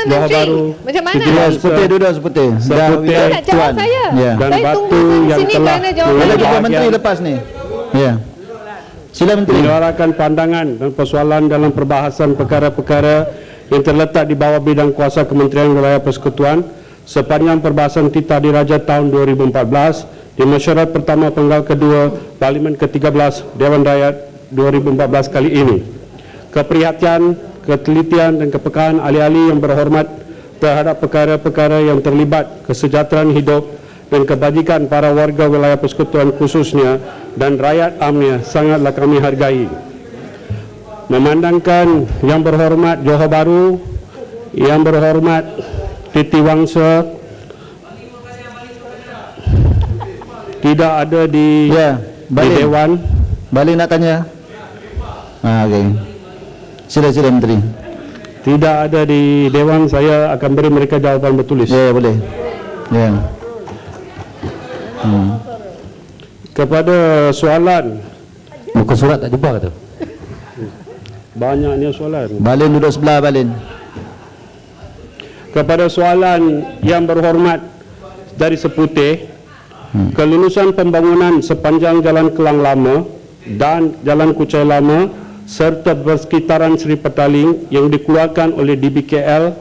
Johor Menteri? Bahru, Macam mana? Siti Wangsa, Seputih duduk seputih. Seputih, Saya nak jawab saya. Ya. dan Saya batu tunggu di yang sini telah kerana jawapan Boleh dia. jumpa menteri lepas ni. Ya. Sila menteri. menyuarakan pandangan dan persoalan dalam perbahasan perkara-perkara yang terletak di bawah bidang kuasa Kementerian Wilayah Persekutuan sepanjang perbahasan Titah Diraja tahun 2014 di mesyuarat pertama penggal kedua Parlimen ke-13 Dewan Rakyat 2014 kali ini. Keprihatian, ketelitian dan kepekaan ahli-ahli yang berhormat terhadap perkara-perkara yang terlibat kesejahteraan hidup dan kebajikan para warga wilayah persekutuan khususnya dan rakyat amnya sangatlah kami hargai. Memandangkan yang berhormat Johor Bahru, yang berhormat Siti Wangsa tidak ada di, Ya, di balik. Dewan. Balik nak tanya. Okey. Sila menteri. Tidak ada di Dewan, saya akan beri mereka jawapan bertulis. Ya, boleh. Ya. Kepada soalan, Muka surat tak jumpa kata. banyaknya soalan. Balin duduk sebelah Balin. Kepada soalan yang berhormat dari Seputih, kelulusan pembangunan sepanjang Jalan Kelang Lama dan Jalan Kuchai Lama serta persekitaran Seri Petaling yang dikeluarkan oleh DBKL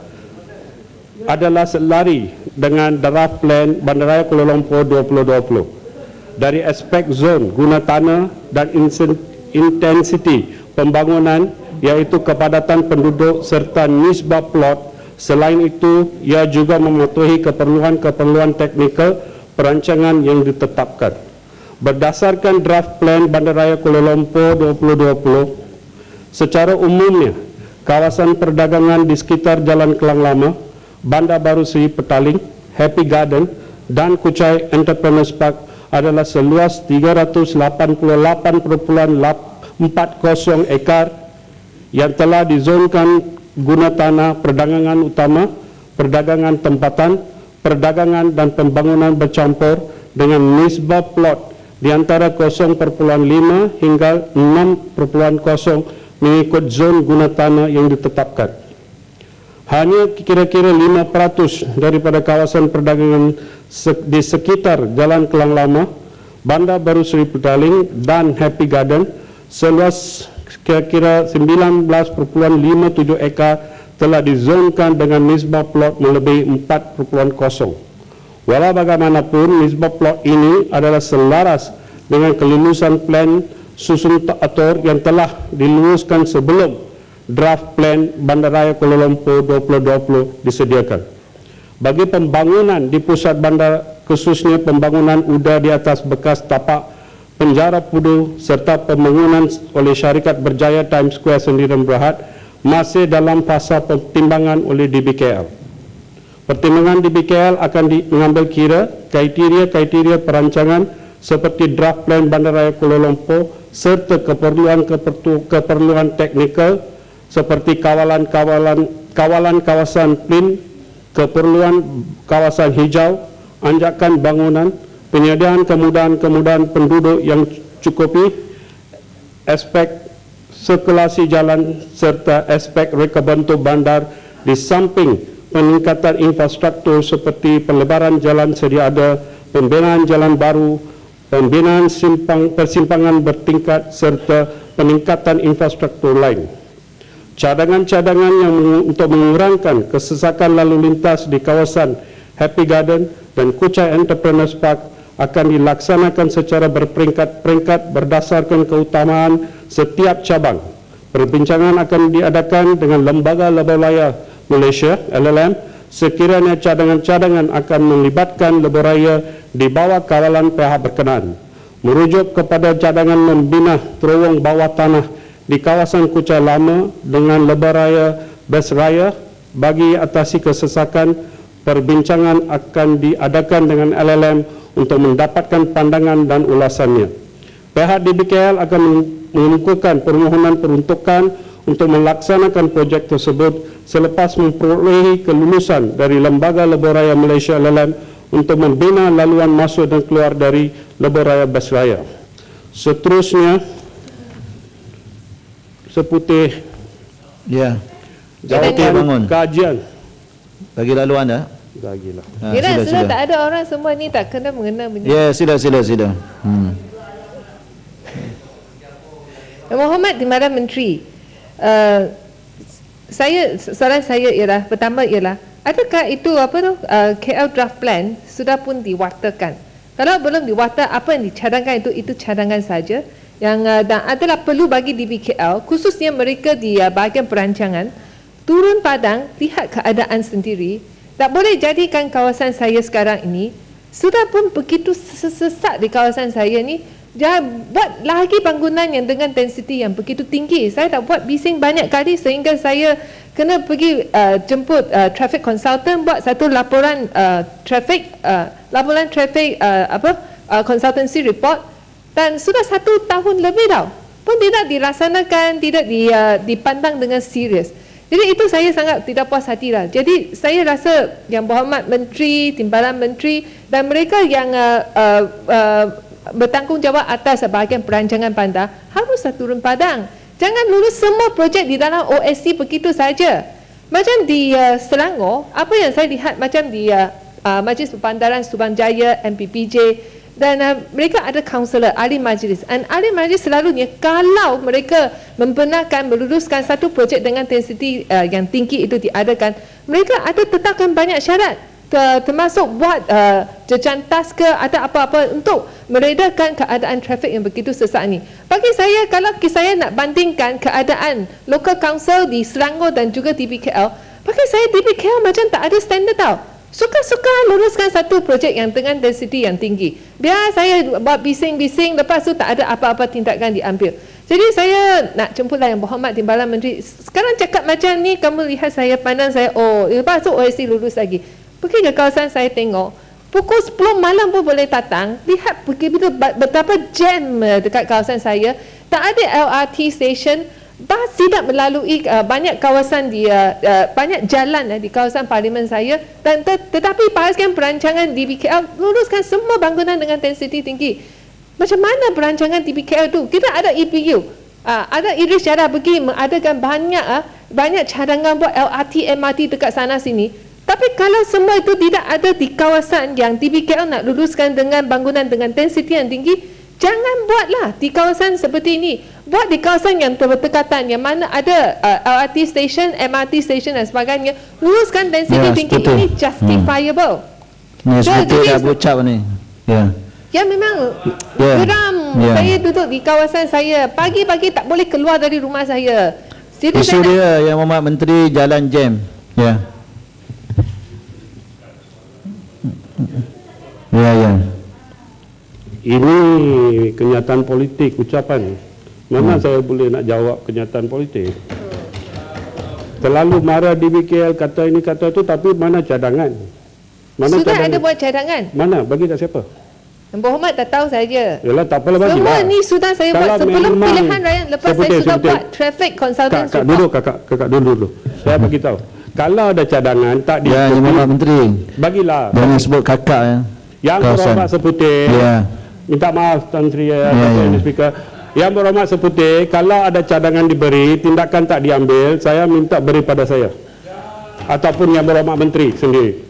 adalah selari dengan draft plan Bandaraya Kuala Lumpur 2020. Dari aspek zon guna tanah dan intensiti pembangunan iaitu kepadatan penduduk serta nisbah plot. Selain itu, ia juga mematuhi keperluan-keperluan teknikal perancangan yang ditetapkan. Berdasarkan draft plan Bandaraya Kuala Lumpur 2020, secara umumnya kawasan perdagangan di sekitar Jalan Kelang Lama, Bandar Baru Seri Petaling, Happy Garden dan Kuchai Entrepreneurs Park adalah seluas 388.40 ekar yang telah dizonkan guna tanah perdagangan utama, perdagangan tempatan, perdagangan dan pembangunan bercampur dengan nisbah plot di antara 0.5 hingga 6.0 mengikut zon guna tanah yang ditetapkan. Hanya kira-kira 5% daripada kawasan perdagangan di sekitar Jalan Kelang Lama, Bandar Baru Seri Petaling dan Happy Garden seluas kira-kira 19.57 ekar telah dizonkan dengan nisbah plot melebihi 4.0. Walau bagaimanapun, nisbah plot ini adalah selaras dengan kelulusan plan susun atur yang telah diluluskan sebelum draft plan Bandaraya Kuala Lumpur 2020 disediakan. Bagi pembangunan di pusat bandar, khususnya pembangunan udara di atas bekas tapak penjara Pudu serta pembangunan oleh syarikat Berjaya Times Square Sendirian Berhad masih dalam fasa pertimbangan oleh DBKL. Pertimbangan DBKL akan mengambil kira kriteria perancangan seperti draft plan Bandaraya Kuala Lumpur serta keperluan teknikal seperti kawalan kawasan PLIN, keperluan kawasan hijau, anjakan bangunan, penyediaan kemudahan penduduk yang cukupi, aspek sirkulasi jalan serta aspek reka bentuk bandar di samping peningkatan infrastruktur seperti pelebaran jalan sedia ada, pembinaan jalan baru, pembinaan persimpangan bertingkat serta peningkatan infrastruktur lain. Cadangan-cadangan yang untuk mengurangkan kesesakan lalu lintas di kawasan Happy Garden dan Kuchai Entrepreneurs Park akan dilaksanakan secara berperingkat-peringkat berdasarkan keutamaan setiap cabang. Perbincangan akan diadakan dengan Lembaga Lebuh Malaysia (LLM) sekiranya cadangan-cadangan akan melibatkan lebuh raya di bawah kawalan pihak berkenaan. Merujuk kepada cadangan membina terowong bawah tanah di kawasan Kuchai Lama dengan lebuh raya bas raya bagi atasi kesesakan, perbincangan akan diadakan dengan LLM untuk mendapatkan pandangan dan ulasannya. Pihak DBKL akan mengukuhkan permohonan peruntukan untuk melaksanakan projek tersebut selepas memperolehi kelulusan dari Lembaga Lebuh Raya Malaysia LLM untuk membina laluan masuk dan keluar dari lebuh raya bas raya. Seterusnya, Seputih Ya. jawatan kajian Bagi lalu anda. Bagilah. Sudah tak ada orang semua ni tak kena mengena benda. Ya, sila. Muhammad Timbalan Menteri, soalan saya ialah, pertama ialah, adakah itu KL draft plan sudah pun diwatakan? Kalau belum diwata, apa yang dicadangkan itu cadangan saja yang dan adalah perlu bagi DBKL, khususnya mereka di bahagian perancangan, turun padang, lihat keadaan sendiri. Tak boleh jadikan kawasan saya sekarang ini sudah pun begitu sesak di kawasan saya ni. Jangan buat lagi bangunan yang dengan density yang begitu tinggi. Saya dah buat bising banyak kali sehingga saya kena pergi jemput traffic consultant buat satu laporan traffic consultancy report, dan sudah 1 tahun lebih tau pun tidak dilaksanakan, tidak dipandang dengan serius. Jadi itu saya sangat tidak puas hati lah. Jadi saya rasa Yang Berhormat Menteri, Timbalan Menteri dan mereka yang bertanggungjawab atas bahagian perancangan bandar haruslah turun padang. Jangan lulus semua projek di dalam OSC begitu saja. Macam di Selangor, apa yang saya lihat macam di Majlis Perbandaran Subang Jaya, MPPJ, dan mereka ada kaunselor, ahli majlis. Dan ahli majlis selalunya kalau mereka membenarkan meluluskan satu projek dengan density yang tinggi itu diadakan, mereka ada tetapkan banyak syarat, termasuk buat jejantas ke atau apa-apa untuk meredakan keadaan trafik yang begitu sesak ni. Bagi saya, kalau saya nak bandingkan keadaan local council di Selangor dan juga DBKL, bagi saya DBKL macam tak ada standard tau. Suka-suka luluskan satu projek yang dengan density yang tinggi. Biar saya buat bising-bising, lepas tu tak ada apa-apa tindakan diambil. Jadi saya nak jemputlah Yang Berhormat Timbalan Menteri. Sekarang cakap macam ni, kamu lihat saya, pandang saya, lepas tu OSC lulus lagi. Pergi ke kawasan saya tengok, pukul 10 malam pun boleh datang. Lihat betapa jam dekat kawasan saya. Tak ada LRT station, bas tidak melalui banyak kawasan banyak jalan di kawasan parlimen saya. Dan tetapi bahagian perancangan DBKL luluskan semua bangunan dengan density tinggi. Macam mana perancangan DBKL tu? Kita ada EPU, ada Idris Jarrah pergi mengadakan banyak cadangan buat LRT, MRT dekat sana sini. Tapi kalau semua itu tidak ada di kawasan yang DBKL nak luluskan dengan bangunan dengan density yang tinggi, jangan buatlah di kawasan seperti ini. Buat di kawasan yang berdekatan, yang mana ada LRT station, MRT station dan sebagainya. Luluskan density tinggi, ini justifiable. Seperti dah berucap ni. Ya memang geram. Saya duduk di kawasan saya, pagi-pagi tak boleh keluar dari rumah saya. Jadi isu dia Yang Berhormat Menteri, jalan jam. Ya. Ini kenyataan politik, ucapan. Mana saya boleh nak jawab kenyataan politik? Terlalu marah DBKL kata ini kata itu, tapi mana cadangan? Mana sudah cadangan? Ada buat cadangan? Mana? Bagi kat siapa? Yang Berhormat tak tahu saja. Yalah, tak apalah, bagilah. Semua ni sudah saya buat sebelum pilihan raya lepas saya sudah buat traffic consultant. Kakak dulu. Saya bagi tahu. Kalau ada cadangan tak Yang Berhormat Menteri, bagilah. jangan sebut kakak ya. Yang Berhormat Seputih, minta maaf Tan Sri Speaker. Yang Berhormat Seputih, kalau ada cadangan diberi, tindakan tak diambil, saya minta beri pada saya ataupun Yang Berhormat Menteri sendiri.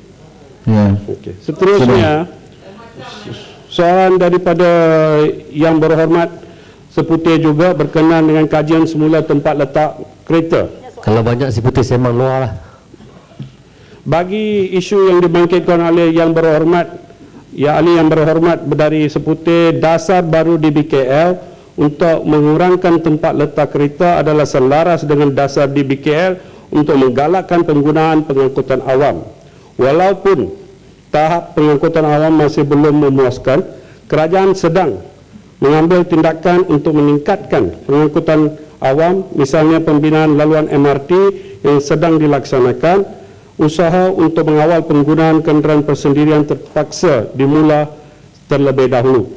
Okey. Seterusnya, soalan daripada Yang Berhormat Seputih juga berkenaan dengan kajian semula tempat letak kereta. Kalau banyak Seputih sembang luar lah. Bagi isu yang dibangkitkan oleh Yang Berhormat, ahli Yang Berhormat dari Seputih, dasar baru DBKL untuk mengurangkan tempat letak kereta adalah selaras dengan dasar DBKL untuk menggalakkan penggunaan pengangkutan awam. Walaupun tahap pengangkutan awam masih belum memuaskan, kerajaan sedang mengambil tindakan untuk meningkatkan pengangkutan awam, misalnya pembinaan laluan MRT yang sedang dilaksanakan. Usaha untuk mengawal penggunaan kenderaan persendirian terpaksa dimula terlebih dahulu.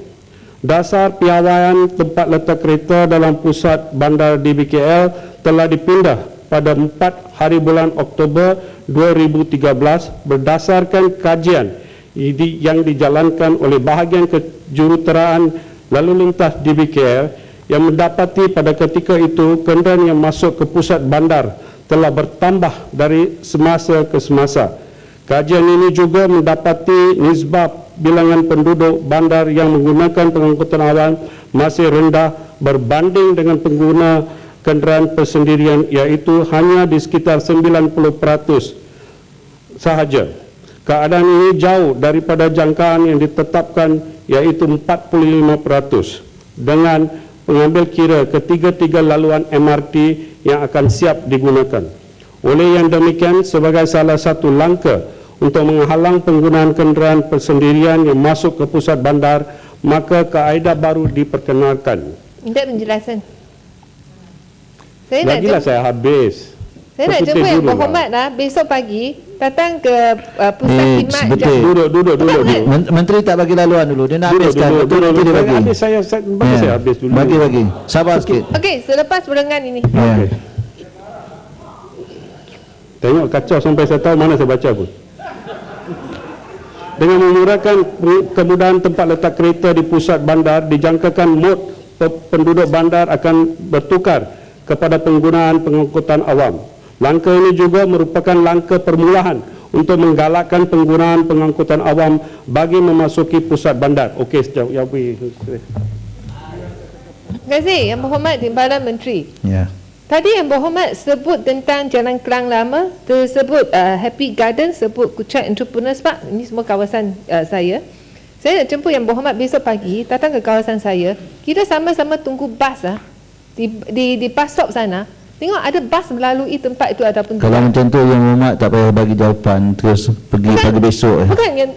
Dasar piawaian tempat letak kereta dalam pusat bandar DBKL telah dipindah pada 4 hari bulan Oktober 2013 berdasarkan kajian yang dijalankan oleh bahagian kejuruteraan lalu lintas DBKL yang mendapati pada ketika itu kenderaan yang masuk ke pusat bandar telah bertambah dari semasa ke semasa. Kajian ini juga mendapati nisbah bilangan penduduk bandar yang menggunakan pengangkutan awam masih rendah berbanding dengan pengguna kenderaan persendirian, iaitu hanya di sekitar 90% sahaja. Keadaan ini jauh daripada jangkaan yang ditetapkan, iaitu 45%, dengan mengambil kira ketiga-tiga laluan MRT yang akan siap digunakan. Oleh yang demikian, sebagai salah satu langkah untuk menghalang penggunaan kenderaan persendirian yang masuk ke pusat bandar, maka kaedah baru diperkenalkan. Minta penjelasan. Saya nak Lagilah saya habis. Saya nak jumpa yang berhormat lah, besok pagi datang ke pusat khidmat. Betul. Duduk. Menteri tak bagi laluan dulu. Dia nak habiskan. Betul dia bagi. Habis saya habis dulu. Bagi. Sabar sikit. Okey, selepas berengan ini. Ya. Tengok kacau sampai saya tahu mana saya baca pun. Dengan memurahkan kemudahan tempat letak kereta di pusat bandar, dijangkakan mod penduduk bandar akan bertukar kepada penggunaan pengangkutan awam. Langkah ini juga merupakan langkah permulaan untuk menggalakkan penggunaan pengangkutan awam bagi memasuki pusat bandar. Okey, sejauh ya. Terima kasih Yang Berhormat Timbalan Menteri. Ya. Tadi Yang Berhormat sebut tentang Jalan Kelang Lama, tersebut Happy Garden, sebut Kuchai Entrepreneurs Park. Ini semua kawasan saya. Saya nak jemput Yang Berhormat besok pagi datang ke kawasan saya. Kita sama-sama tunggu bas di bus stop sana. Tengok ada bas melalui tempat itu ataupun Kalau macam tu Yang Berhormat tak payah bagi jawapan, terus pergi pagi besok. Bukan yang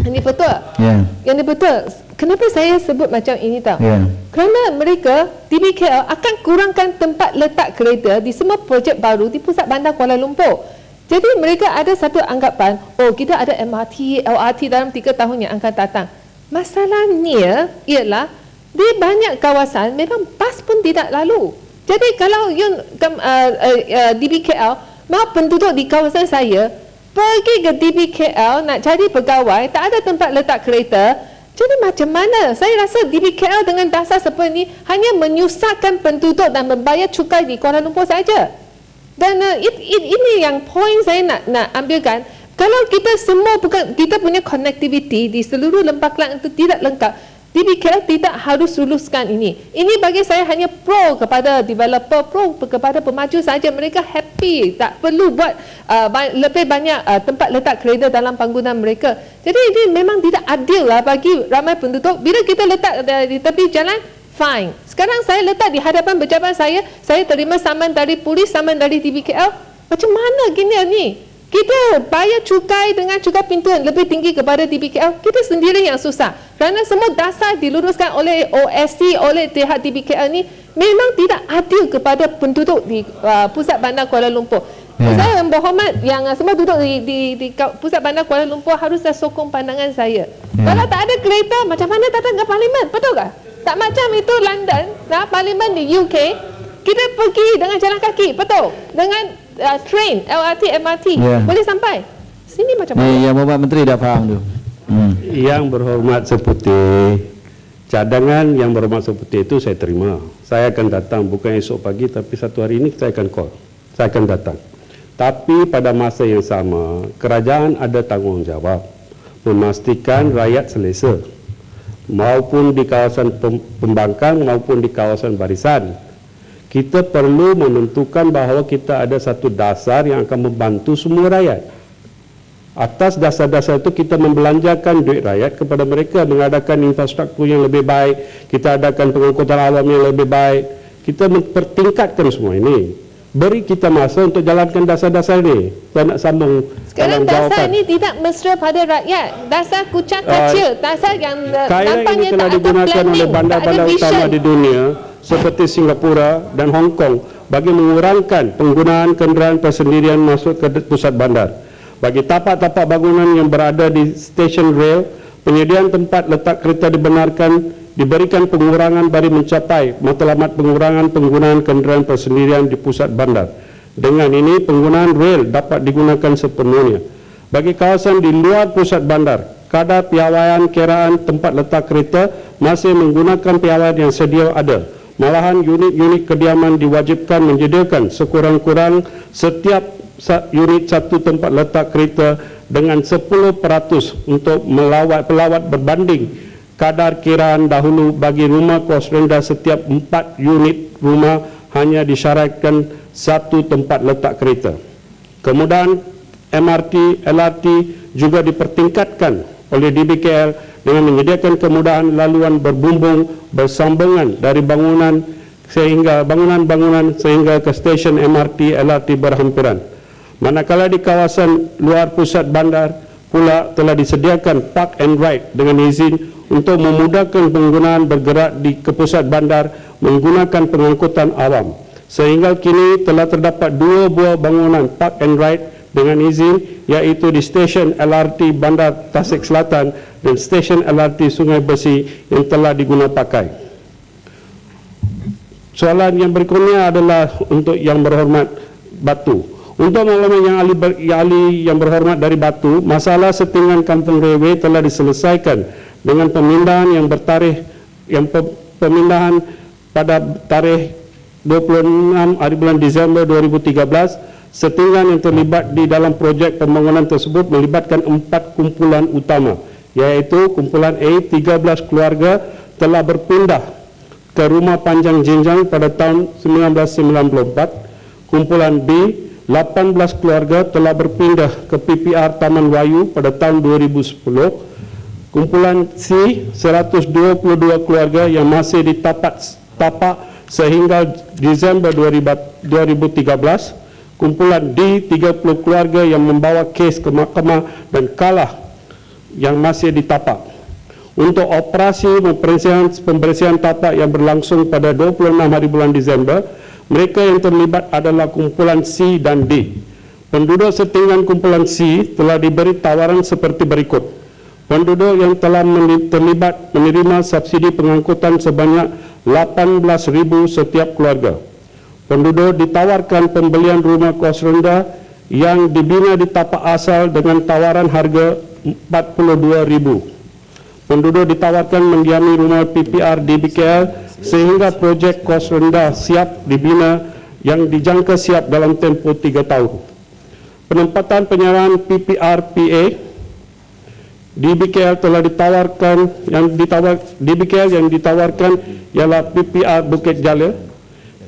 ini betul. Ya. Yang ini betul. Kenapa saya sebut macam ini tahu? Ya. Kerana mereka DBKL akan kurangkan tempat letak kereta di semua projek baru di pusat bandar Kuala Lumpur. Jadi mereka ada satu anggapan, oh kita ada MRT, LRT dalam 3 tahun yang akan datang. Masalahnya ialah di banyak kawasan memang bas pun tidak lalu. Jadi kalau DBKL mahu penduduk di kawasan saya pergi ke DBKL nak cari pegawai, tak ada tempat letak kereta. Jadi macam mana? Saya rasa DBKL dengan dasar seperti ini hanya menyusahkan penduduk dan membayar cukai di Kuala Lumpur saja. Dan ini yang poin saya nak ambilkan. Kalau kita semua kita punya connectivity di seluruh Lembah Kelang itu tidak lengkap, DBKL tidak harus luluskan ini. Ini bagi saya hanya pro kepada developer, pro kepada pemaju saja. Mereka happy, tak perlu buat lebih banyak tempat letak kereta dalam bangunan mereka. Jadi ini memang tidak adil lah bagi ramai penduduk. Bila kita letak di tepi jalan, fine. Sekarang saya letak di hadapan pejabat saya terima saman dari polis, saman dari DBKL. Macam mana gini ni? Kita bayar cukai dengan cukai pintu yang lebih tinggi kepada DBKL, kita sendiri yang susah. Kerana semua dasar diluruskan oleh OSC, oleh pihak DBKL ni memang tidak adil kepada penduduk di pusat bandar Kuala Lumpur. Saya yang berhormat yang semua duduk di pusat bandar Kuala Lumpur haruslah sokong pandangan saya. Kalau tak ada kereta, macam mana datang ke parlimen? Betul tak? Tak macam itu London, parlimen di UK, kita pergi dengan jalan kaki, betul? Dengan train, LRT, MRT, boleh sampai. Sini macam mana? Yang Berhormat Menteri dah faham tu. Yang Berhormat Seputih, cadangan Yang Berhormat Seputih itu saya terima. Saya akan datang, bukan esok pagi, tapi satu hari ini saya akan call. Saya akan datang. Tapi pada masa yang sama, kerajaan ada tanggungjawab memastikan rakyat selesa, maupun di kawasan pembangkang maupun di kawasan barisan. Kita perlu menentukan bahawa kita ada satu dasar yang akan membantu semua rakyat. Atas dasar-dasar itu kita membelanjakan duit rakyat kepada mereka, mengadakan infrastruktur yang lebih baik, kita adakan pengangkutan awam yang lebih baik, kita mempertingkatkan semua ini. Beri kita masa untuk jalankan dasar-dasar ini. Saya nak sambung sekarang dasar ini tidak mesra pada rakyat. Dasar kucak kacil, dasar yang nampaknya tak ada planning, oleh bandar-bandar utama di dunia seperti Singapura dan Hong Kong bagi mengurangkan penggunaan kenderaan persendirian masuk ke pusat bandar. Bagi tapak-tapak bangunan yang berada di stesen rail, penyediaan tempat letak kereta diberikan pengurangan bagi mencapai matlamat pengurangan penggunaan kenderaan persendirian di pusat bandar. Dengan ini, penggunaan rail dapat digunakan sepenuhnya. Bagi kawasan di luar pusat bandar, kadar piawaian kiraan tempat letak kereta masih menggunakan piawaian yang sedia ada. Malahan unit-unit kediaman diwajibkan menyediakan sekurang-kurang setiap unit satu tempat letak kereta dengan 10% untuk pelawat berbanding kadar kiraan dahulu bagi rumah kos rendah. Setiap 4 unit rumah hanya disyaratkan satu tempat letak kereta. Kemudahan MRT, LRT juga dipertingkatkan oleh DBKL dengan menyediakan kemudahan laluan berbumbung bersambungan dari bangunan sehingga ke stesen MRT, LRT berhampiran. Manakala di kawasan luar pusat bandar pula telah disediakan park and ride dengan izin untuk memudahkan penggunaan bergerak ke pusat bandar menggunakan pengangkutan awam. Sehingga kini telah terdapat 2 buah bangunan park and ride dengan izin, iaitu di stesen LRT Bandar Tasik Selatan dan stesen LRT Sungai Besi yang telah digunakan pakai. Soalan yang berikutnya adalah untuk Yang Berhormat Batu. Untuk makluman yang ahli yang berhormat dari Batu, masalah setinggan Kampung Railway telah diselesaikan dengan pemindahan pemindahan pada tarikh 26 hari bulan Disember 2013. Setinggan yang terlibat di dalam projek pembangunan tersebut melibatkan 4 kumpulan utama, iaitu kumpulan A, 13 keluarga telah berpindah ke rumah panjang jenjang pada tahun 1994. Kumpulan B, 18 keluarga telah berpindah ke PPR Taman Wayu pada tahun 2010. Kumpulan C, 122 keluarga yang masih ditapak sehingga Disember 2013. Kumpulan D, 30 keluarga yang membawa kes ke mahkamah dan kalah yang masih ditapak. Untuk operasi pembersihan tapak yang berlangsung pada 26 hari bulan Disember, mereka yang terlibat adalah kumpulan C dan D. Penduduk setinggan kumpulan C telah diberi tawaran seperti berikut. Penduduk yang telah terlibat menerima subsidi pengangkutan sebanyak 18,000 setiap keluarga. Penduduk ditawarkan pembelian rumah kos rendah yang dibina di tapak asal dengan tawaran harga 42,000. Penduduk ditawarkan mendiami rumah PPR DBKL sehingga projek kos rendah siap dibina yang dijangka siap dalam tempoh 3 tahun. Penempatan penyerahan PPR PA DBKL telah ditawarkan yang ditawarkan ialah PPR Bukit Jalil,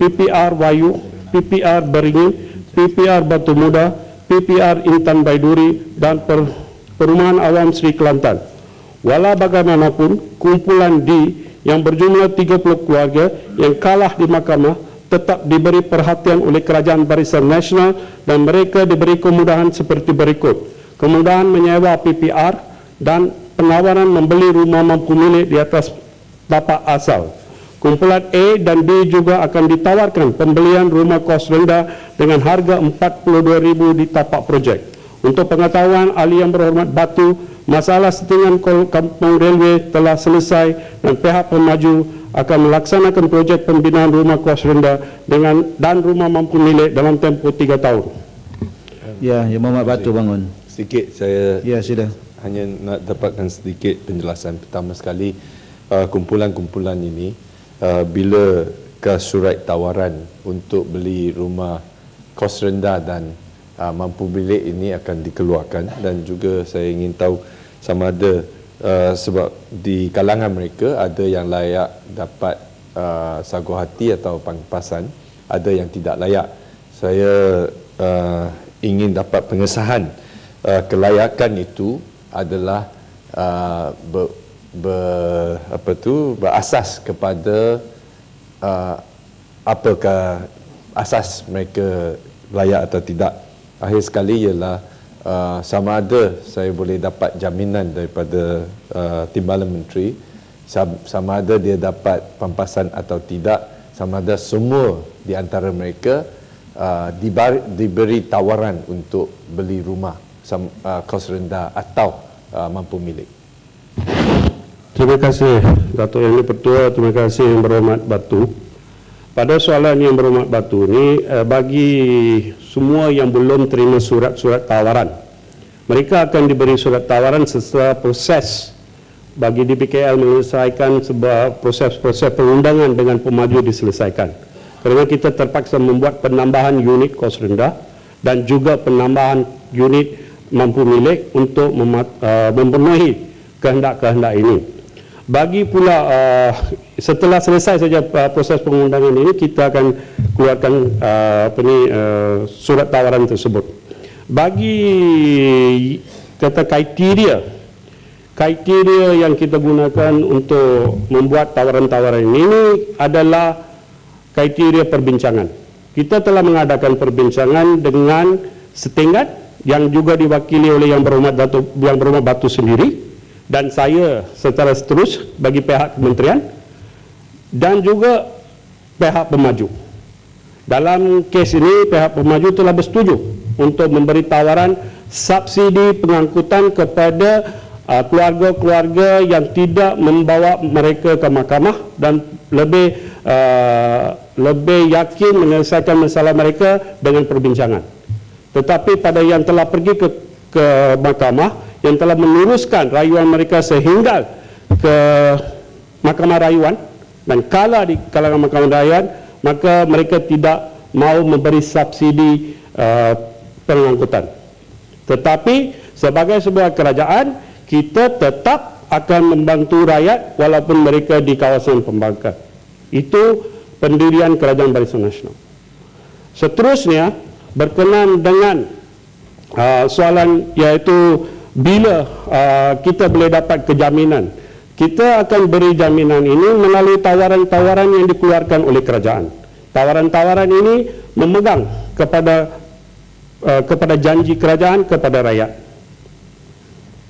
PPR Wayu, PPR Beringin, PPR Batu Muda, PPR Intan Baiduri dan Perumahan Awam Sri Kelantan. Walau bagaimanapun, kumpulan D yang berjumlah 30 keluarga yang kalah di mahkamah tetap diberi perhatian oleh Kerajaan Barisan Nasional dan mereka diberi kemudahan seperti berikut. Kemudahan menyewa PPR dan penawaran membeli rumah mampu milik di atas tapak asal. Kumpulan A dan B juga akan ditawarkan pembelian rumah kos rendah dengan harga 42,000 di tapak projek. Untuk pengetahuan ahli yang berhormat Batu, masalah setinggan Kampung Railway telah selesai dan pihak pemaju akan melaksanakan projek pembinaan rumah kos rendah dan rumah mampu milik dalam tempoh 3 tahun. Ya, Yang Berhormat Batu bangun. Sedikit saya sudah. Hanya nak dapatkan sedikit penjelasan. Pertama sekali, kumpulan-kumpulan ini bila ke surat tawaran untuk beli rumah kos rendah dan mampu milik ini akan dikeluarkan, dan juga saya ingin tahu sama ada sebab di kalangan mereka ada yang layak dapat sagu hati atau pangpasan, ada yang tidak layak. Saya ingin dapat pengesahan kelayakan itu adalah berasas kepada apakah asas mereka layak atau tidak. Akhir sekali ialah sama ada saya boleh dapat jaminan daripada Timbalan Menteri, sama ada dia dapat pampasan atau tidak, sama ada semua di antara mereka diberi tawaran untuk beli rumah kos rendah atau mampu milik. Terima kasih Datuk Yang Di-Pertua, terima kasih Yang Berhormat Batu. Pada soalan Yang Berhormat Batu ni, bagi semua yang belum terima surat-surat tawaran, mereka akan diberi surat tawaran setelah proses bagi DBKL menyelesaikan sebuah proses-proses pengundangan dengan pemaju diselesaikan. Kerana kita terpaksa membuat penambahan unit kos rendah dan juga penambahan unit mampu milik untuk memenuhi kehendak-kehendak ini. Bagi pula setelah selesai saja proses pengundangan ini, kita akan keluarkan surat tawaran tersebut. Bagi kata kriteria yang kita gunakan untuk membuat tawaran-tawaran ini adalah kriteria perbincangan. Kita telah mengadakan perbincangan dengan setingkat yang juga diwakili oleh Yang Berhormat Batu sendiri, dan saya secara seterus bagi pihak kementerian dan juga pihak pemaju. Dalam kes ini pihak pemaju telah bersetuju untuk memberi tawaran subsidi pengangkutan kepada keluarga-keluarga yang tidak membawa mereka ke mahkamah dan lebih yakin menyelesaikan masalah mereka dengan perbincangan. Tetapi pada yang telah pergi ke mahkamah, yang telah meneruskan rayuan mereka sehingga ke mahkamah rayuan, dan kala di kalangan mahkamah rayuan, maka mereka tidak mau memberi subsidi pengangkutan. Tetapi sebagai sebuah kerajaan, kita tetap akan membantu rakyat walaupun mereka di kawasan pembangkang. Itu pendirian Kerajaan Barisan Nasional. Seterusnya, berkenaan dengan soalan iaitu bila kita boleh dapat kejaminan. Kita akan beri jaminan ini melalui tawaran-tawaran yang dikeluarkan oleh kerajaan. Tawaran-tawaran ini memegang kepada janji kerajaan kepada rakyat.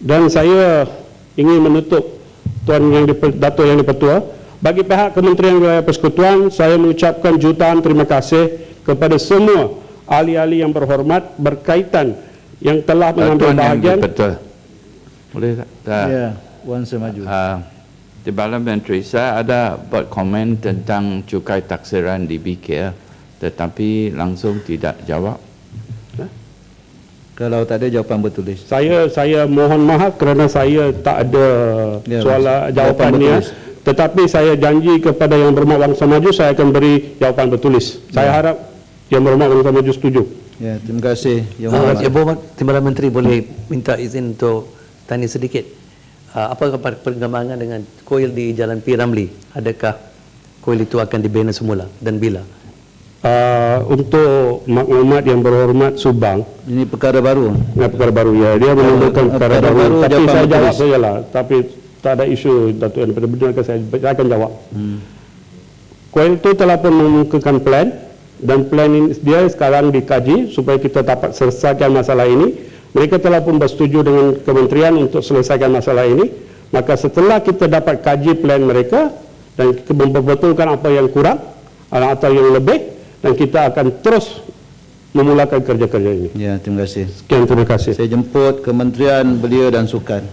Dan saya ingin menutup Datuk Yang di-Pertua, bagi pihak Kementerian Wilayah Persekutuan, saya mengucapkan jutaan terima kasih kepada semua ahli-ahli yang berhormat berkaitan yang telah mengambil bahagian. Boleh tak? Ya, Wan Semaju. Timbalan Menteri, saya ada buat komen tentang cukai taksiran di BKL, tetapi langsung tidak jawab. Kalau tak ada jawapan bertulis. Saya mohon maaf kerana saya tak ada jawapannya. Tetapi saya janji kepada Yang Berhormat Bangsa Maju, saya akan beri jawapan bertulis. Saya harap Yang Berhormat Bangsa Maju setuju. Ya, terima kasih. Yang Berhormat Timbalan Menteri boleh minta izin untuk tanya sedikit. Apa perkembangan dengan kuil di Jalan P. Ramlee? Adakah kuil itu akan dibina semula dan bila? Untuk maklumat Yang Berhormat Subang, ini perkara baru. Perkara baru, ya. Dia menimbulkan perkara baru. Tapi saya jawab sajalah. Tapi tak ada isu Datuk Yang Benar-benar saya akan jawab. Kuil itu telah pun mengemukakan plan, dan plan ini dia sekarang dikaji supaya kita dapat selesaikan masalah ini. Mereka telah pun bersetuju dengan kementerian untuk selesaikan masalah ini. Maka setelah kita dapat kaji plan mereka dan kita memperbetulkan apa yang kurang atau yang lebih, dan kita akan terus memulakan kerja-kerja ini. Ya, terima kasih. Sekian, terima kasih. Saya jemput Kementerian Belia dan Sukan.